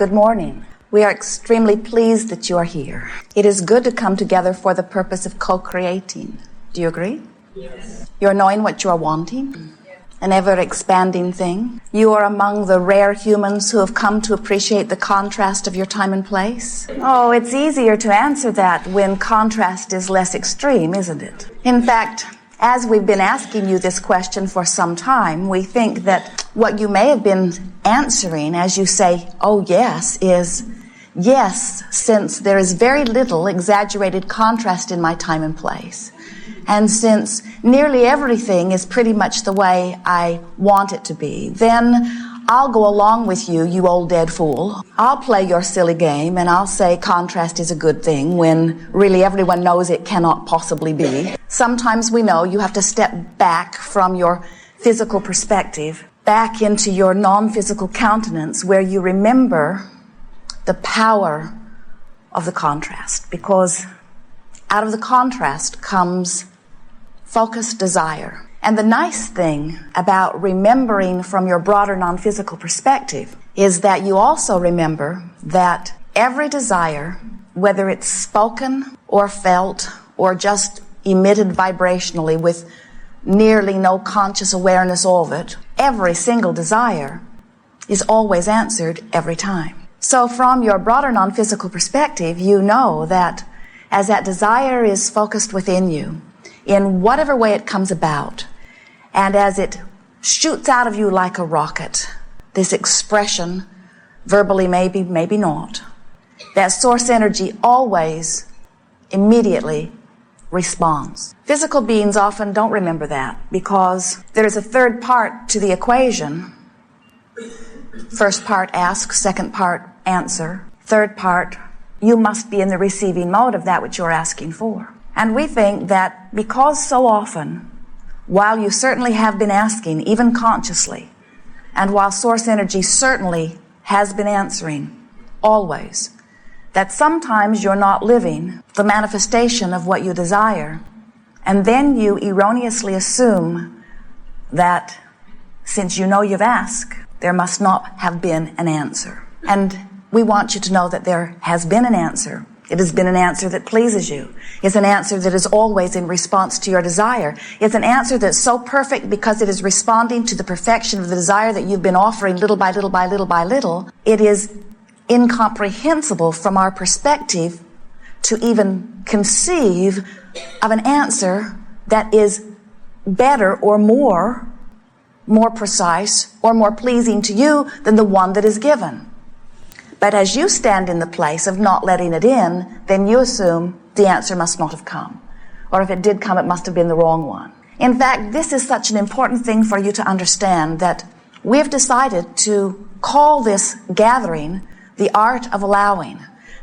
Good morning. We are extremely pleased that you are here. It is good to come together for the purpose of co-creating. Do you agree? Yes. You're knowing what you are wanting? An ever-expanding thing. You are among the rare humans who have come to appreciate the contrast of your time and place. Oh, it's easier to answer that when contrast is less extreme, isn't it? In fact, as we've been asking you this question for some time, we think that what you may have been answering as you say, oh yes, is yes, since there is very little exaggerated contrast in my time and place. And since nearly everything is pretty much the way I want it to be, then I'll go along with you, you old dead fool. I'll play your silly game and I'll say contrast is a good thing when really everyone knows it cannot possibly be. Sometimes we know you have to step back from your physical perspective, back into your non-physical countenance where you remember the power of the contrast, because out of the contrast comes focused desire. And the nice thing about remembering from your broader non-physical perspective is that you also remember that every desire, whether it's spoken or felt or just emitted vibrationally with nearly no conscious awareness of it, every single desire is always answered every time. So from your broader non-physical perspective, you know that as that desire is focused within you, in whatever way it comes about, and as it shoots out of you like a rocket, this expression, verbally maybe, maybe not, that source energy always, immediately responds. Physical beings often don't remember that because there's a third part to the equation. First part ask, second part answer. Third part, you must be in the receiving mode of that which you're asking for. And we think that because so often, while you certainly have been asking, even consciously, and while source energy certainly has been answering, always, that sometimes you're not living the manifestation of what you desire, and then you erroneously assume that since you know you've asked, there must not have been an answer. And we want you to know that there has been an answer. It has been an answer that pleases you. It's an answer that is always in response to your desire. It's an answer that's so perfect because it is responding to the perfection of the desire that you've been offering little by little by little by little. It is incomprehensible from our perspective to even conceive of an answer that is better or more precise or more pleasing to you than the one that is given. But as you stand in the place of not letting it in, then you assume the answer must not have come. Or if it did come, it must have been the wrong one. In fact, this is such an important thing for you to understand that we have decided to call this gathering the art of allowing,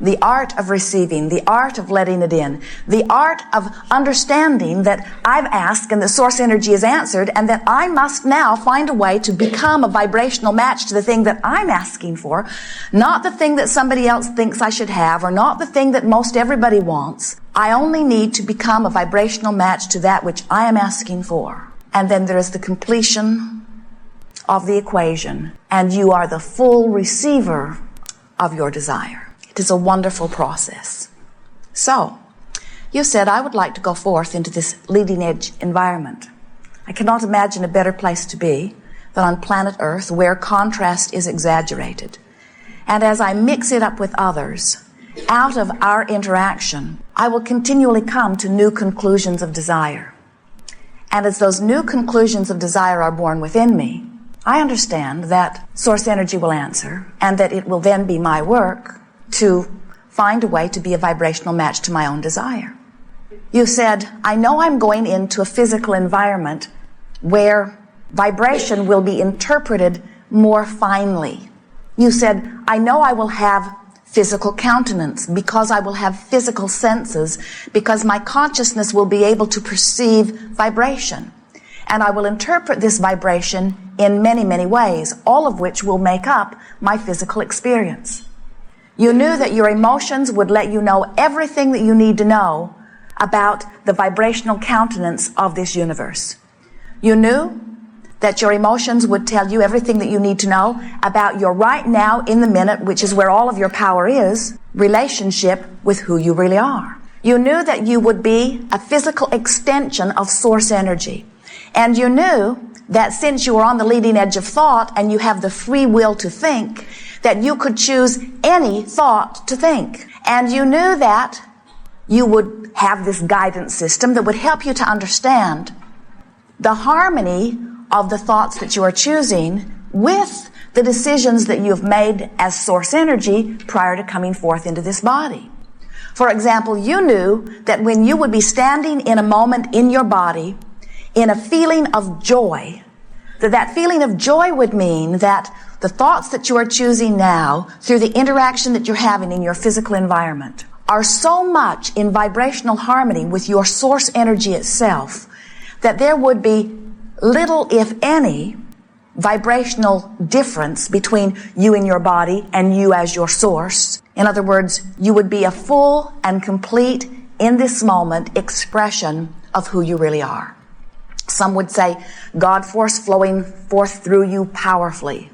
the art of receiving, the art of letting it in, the art of understanding that I've asked and the source energy is answered, and that I must now find a way to become a vibrational match to the thing that I'm asking for, not the thing that somebody else thinks I should have, or not the thing that most everybody wants. I only need to become a vibrational match to that which I am asking for. And then there is the completion of the equation, and you are the full receiver of your desire. It is a wonderful process. So, you said, I would like to go forth into this leading edge environment. I cannot imagine a better place to be than on planet Earth where contrast is exaggerated. And as I mix it up with others, out of our interaction, I will continually come to new conclusions of desire. And as those new conclusions of desire are born within me, I understand that source energy will answer, and that it will then be my work to find a way to be a vibrational match to my own desire. You said, I know I'm going into a physical environment where vibration will be interpreted more finely. You said, I know I will have physical countenance because I will have physical senses, because my consciousness will be able to perceive vibration. And I will interpret this vibration in many, many ways, all of which will make up my physical experience. You knew that your emotions would let you know everything that you need to know about the vibrational countenance of this universe. You knew that your emotions would tell you everything that you need to know about your right now in the minute, which is where all of your power is, relationship with who you really are. You knew that you would be a physical extension of source energy. And you knew that since you were on the leading edge of thought and you have the free will to think, that you could choose any thought to think. And you knew that you would have this guidance system that would help you to understand the harmony of the thoughts that you are choosing with the decisions that you have made as source energy prior to coming forth into this body. For example, you knew that when you would be standing in a moment in your body in a feeling of joy, that feeling of joy would mean that the thoughts that you are choosing now through the interaction that you're having in your physical environment are so much in vibrational harmony with your source energy itself that there would be little, if any, vibrational difference between you and your body and you as your source. In other words, you would be a full and complete, in this moment, expression of who you really are. Some would say God force flowing forth through you powerfully.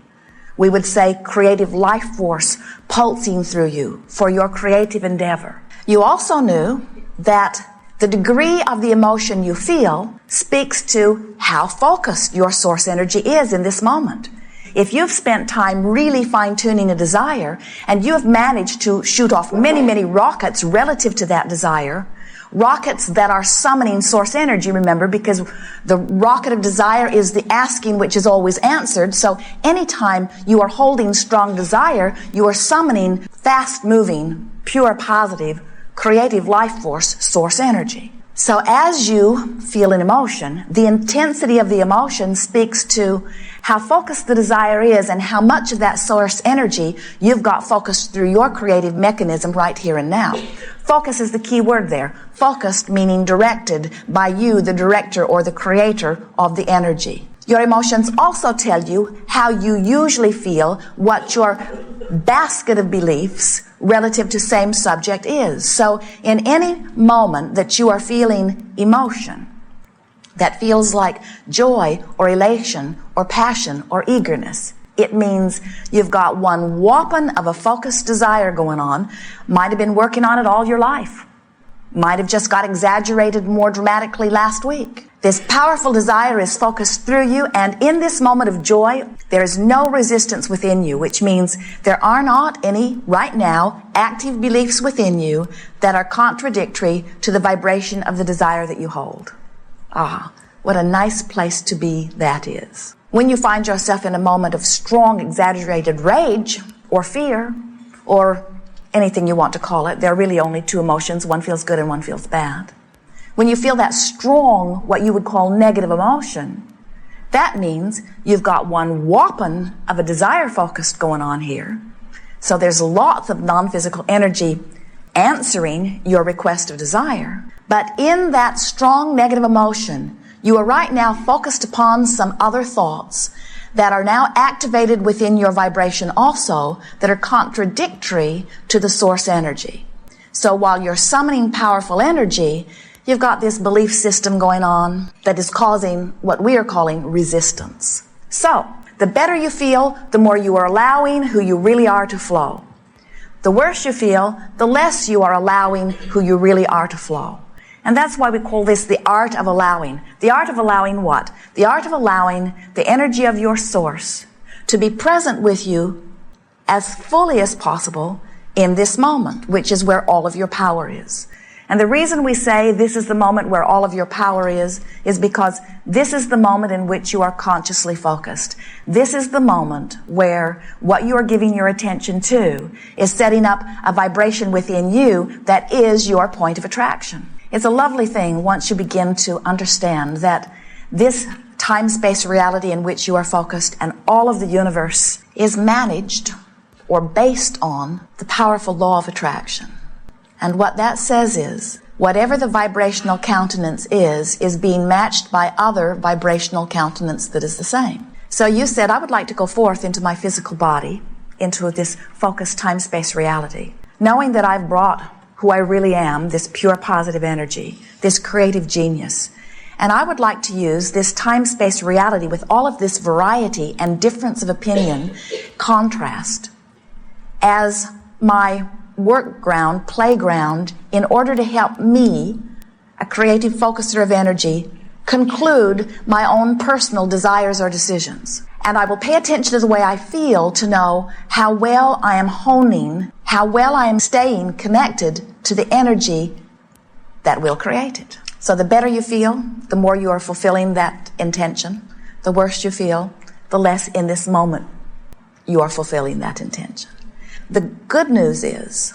We would say creative life force pulsing through you for your creative endeavor. You also knew that the degree of the emotion you feel speaks to how focused your source energy is in this moment. If you've spent time really fine-tuning a desire and you have managed to shoot off many, many rockets relative to that desire, rockets that are summoning source energy, remember, because the rocket of desire is the asking which is always answered. So anytime you are holding strong desire, you are summoning fast-moving, pure, positive, creative life force source energy. So as you feel an emotion, the intensity of the emotion speaks to how focused the desire is and how much of that source energy you've got focused through your creative mechanism right here and now. Focus is the key word there. Focused meaning directed by you, the director or the creator of the energy. Your emotions also tell you how you usually feel, what your basket of beliefs relative to same subject is. So in any moment that you are feeling emotion that feels like joy or elation or passion or eagerness, it means you've got one whopping of a focused desire going on. Might have been working on it all your life. Might have just got exaggerated more dramatically last week. This powerful desire is focused through you, and in this moment of joy, there is no resistance within you, which means there are not any, right now, active beliefs within you that are contradictory to the vibration of the desire that you hold. Ah, what a nice place to be that is. When you find yourself in a moment of strong, exaggerated rage or fear or anything you want to call it, there are really only two emotions. One feels good and one feels bad. When you feel that strong, what you would call negative emotion, that means you've got one whopping of a desire focused going on here. So there's lots of non-physical energy answering your request of desire. But in that strong negative emotion, you are right now focused upon some other thoughts that are now activated within your vibration also that are contradictory to the source energy. So while you're summoning powerful energy, you've got this belief system going on that is causing what we are calling resistance. So the better you feel, the more you are allowing who you really are to flow. The worse you feel, the less you are allowing who you really are to flow. And that's why we call this the art of allowing. The art of allowing what? The art of allowing the energy of your source to be present with you as fully as possible in this moment, which is where all of your power is. And the reason we say this is the moment where all of your power is because this is the moment in which you are consciously focused. This is the moment where what you are giving your attention to is setting up a vibration within you that is your point of attraction. It's a lovely thing once you begin to understand that this time-space reality in which you are focused and all of the universe is managed or based on the powerful law of attraction. And what that says is, whatever the vibrational countenance is being matched by other vibrational countenance that is the same. So you said, I would like to go forth into my physical body, into this focused time-space reality, knowing that I've brought who I really am, this pure positive energy, this creative genius. And I would like to use this time-space reality with all of this variety and difference of opinion, contrast, as my work ground, playground, in order to help me, a creative focuser of energy, conclude my own personal desires or decisions. And I will pay attention to the way I feel to know how well I am honing, how well I am staying connected to the energy that will create it. So the better you feel, the more you are fulfilling that intention. The worse you feel, the less in this moment you are fulfilling that intention. The good news is,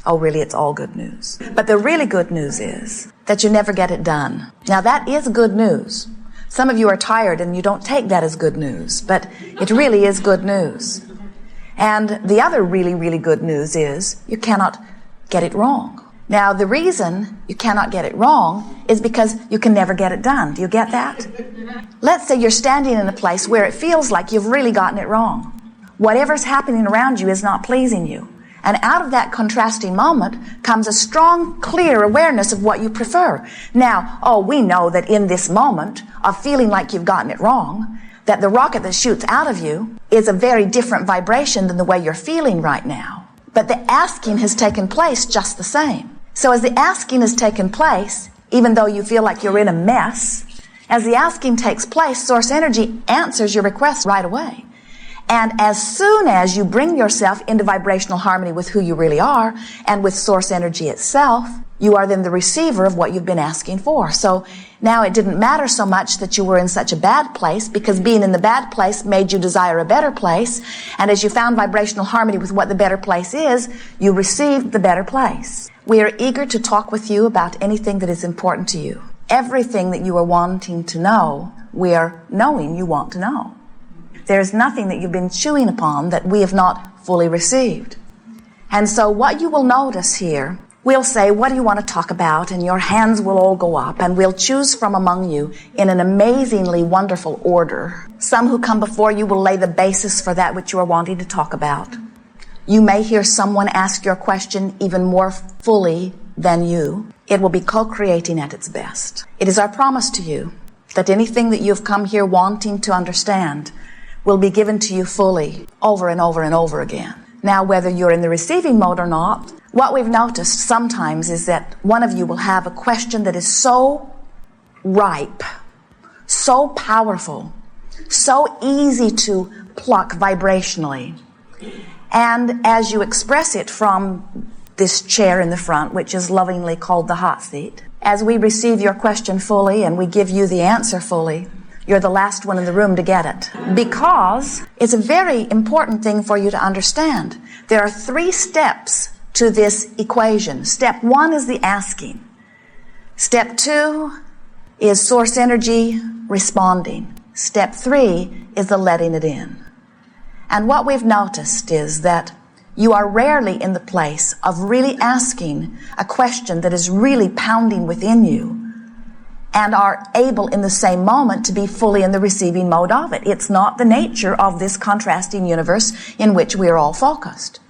really it's all good news, but the really good news is that you never get it done. Now that is good news. Some of you are tired and you don't take that as good news, but it really is good news. And the other really, really good news is you cannot get it wrong. Now, the reason you cannot get it wrong is because you can never get it done. Do you get that? Let's say you're standing in a place where it feels like you've really gotten it wrong. Whatever's happening around you is not pleasing you. And out of that contrasting moment comes a strong, clear awareness of what you prefer. Now, we know that in this moment of feeling like you've gotten it wrong, that the rocket that shoots out of you is a very different vibration than the way you're feeling right now. But the asking has taken place just the same. So as the asking has taken place, even though you feel like you're in a mess, as the asking takes place, source energy answers your request right away. And as soon as you bring yourself into vibrational harmony with who you really are and with source energy itself, you are then the receiver of what you've been asking for. So now it didn't matter so much that you were in such a bad place, because being in the bad place made you desire a better place. And as you found vibrational harmony with what the better place is, you received the better place. We are eager to talk with you about anything that is important to you. Everything that you are wanting to know, we are knowing you want to know. There is nothing that you've been chewing upon that we have not fully received. And so what you will notice here, we'll say, what do you want to talk about? And your hands will all go up, and we'll choose from among you in an amazingly wonderful order. Some who come before you will lay the basis for that which you are wanting to talk about. You may hear someone ask your question even more fully than you. It will be co-creating at its best. It is our promise to you that anything that you've come here wanting to understand will be given to you fully, over and over and over again. Now, whether you're in the receiving mode or not, what we've noticed sometimes is that one of you will have a question that is so ripe, so powerful, so easy to pluck vibrationally. And as you express it from this chair in the front, which is lovingly called the hot seat, as we receive your question fully and we give you the answer fully, you're the last one in the room to get it. Because it's a very important thing for you to understand. There are 3 steps to this equation. Step 1 is the asking. Step 2 is source energy responding. Step 3 is the letting it in. And what we've noticed is that you are rarely in the place of really asking a question that is really pounding within you, and are able in the same moment to be fully in the receiving mode of it. It's not the nature of this contrasting universe in which we are all focused.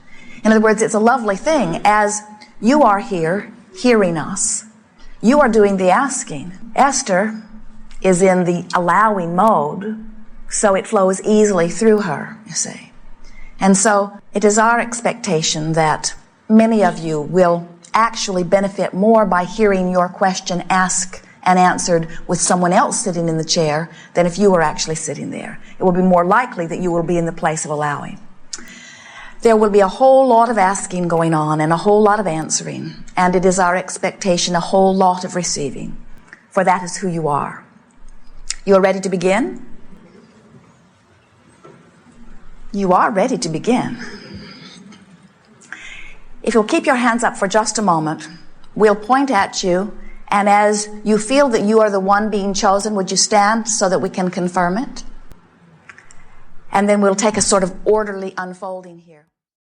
In other words, it's a lovely thing. As you are here, hearing us, you are doing the asking. Esther is in the allowing mode, so it flows easily through her, you see. And so it is our expectation that many of you will actually benefit more by hearing your question asked and answered with someone else sitting in the chair than if you were actually sitting there. It will be more likely that you will be in the place of allowing. There will be a whole lot of asking going on and a whole lot of answering, and it is our expectation a whole lot of receiving, for that is who you are. You are ready to begin? You are ready to begin. If you'll keep your hands up for just a moment, we'll point at you. And as you feel that you are the one being chosen, would you stand so that we can confirm it? And then we'll take a sort of orderly unfolding here.